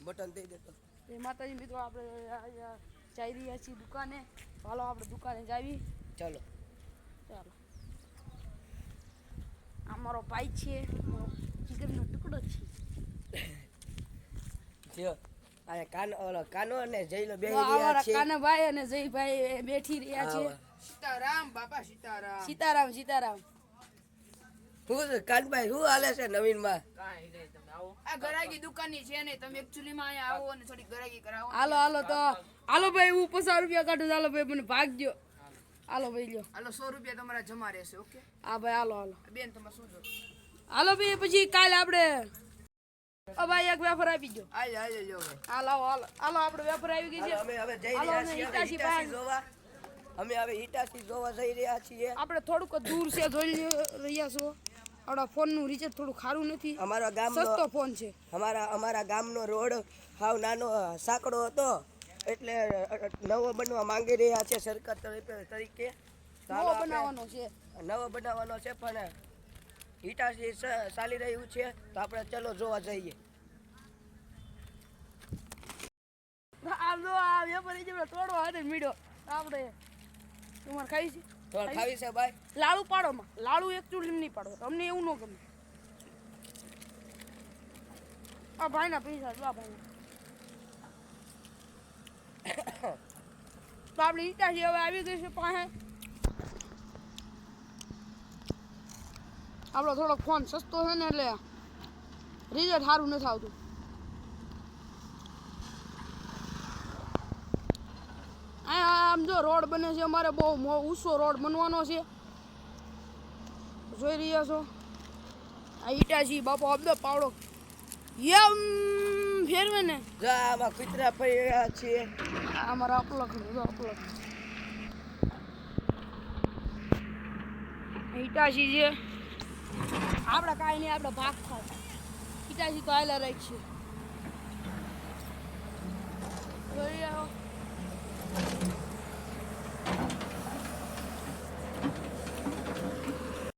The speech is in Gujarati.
બટન દઈ દેતો એ માતાજી મિત્રો આપણે જઈ રહ્યા છીએ દુકાને હાલો આપણે દુકાને જાવી ચાલો ચાલો આ મારો ભાઈ છે ચિકનનો ટુકડો છે જો આ કાનો અને જયલો બે અમારા રહ્યા છે કાનાભાઈ અને જયભાઈ બેઠી રહ્યા છે સીતારામ બાપા સીતારામ સીતારામ સીતારામ હું કાનભાઈ શું હાલે છે નવીન માં કાઈ નહીં તમે આવો આ ગરાગી દુકાનની છે ને તમે એક્ચ્યુઅલી માં અહીંયા આવો અને થોડી ગરાગી કરાવો હાલો હાલો તો હાલો ભાઈ હું 50 રૂપિયા કાઢું હાલો ભાઈ મને ભાગ દો હાલો ભાઈ લ્યો હાલો 100 રૂપિયા તમારા જમા રહેશે ઓકે હા ભાઈ હાલો હાલો બેન તમે શું જો હાલો ભાઈ પછી કાલે આપણે ભાઈ એક વેફર આપી દો આલે લ્યો ભાઈ હાલો હાલો હાલો આપણે વેફર આવી ગઈ છે અમે હવે જઈ હાલો, રહ્યા અમે છીએ ઈટાચી ઈટાચી પાસે. જોવા અમે હવે ઈટાચી જોવા જઈ રહ્યા છીએ આપણે થોડુંક દૂર છે જોઈ રહ્યા છો આપણા ફોનનું રિચાર્જ થોડું ખારું નથી અમારા ગામનો સસ્તો ફોન છે અમારા ગામનો રોડ હાવ નાનો સાંકડો હતો એટલે નવો બનવા માંગી રહ્યા છે સરકાર તરીકે નવો બનાવવાનો છે નવો બનાવવાનો છે પણ ઈટાચી ચાલી રહ્યું છે તો આપણે ચલો જોવા જઈએ આમ જો આ વેપારી જેવો તોડો હાથે મીડો આપણે તમારે ખાઈ છે તો ખાવી છે ભાઈ લાડુ પાડો માં લાડુ એક ચૂલી નહીં પાડો અમને એવું ન ગમે આ ભાઈના પૈસા જો આ ભાઈના તો આપણે ઈટાચી હવે આવી ગઈ છે પાસે આપણો થોડોક ફોન સસ્તો છે ને એટલે રિઝલ્ટ સારું નથી આવતું આમ જો રોડ બને છે અમારે બહુ ઊંચો રોડ બનવાનો છે જોઈ રહ્યા છો આ ઈટાચી બાપા અબદો પાવડો યમ ફેરવે ને જો આમાં કૂતરા ફરી રહ્યા છીએ આ અમારા અપલક જો અપલક ઈટાચી છે આપણે કાંઈ નહીં આપણે ભાગ થાય ઈટાચી તો હાલા રાખી છે જોઈ રહ્યા છો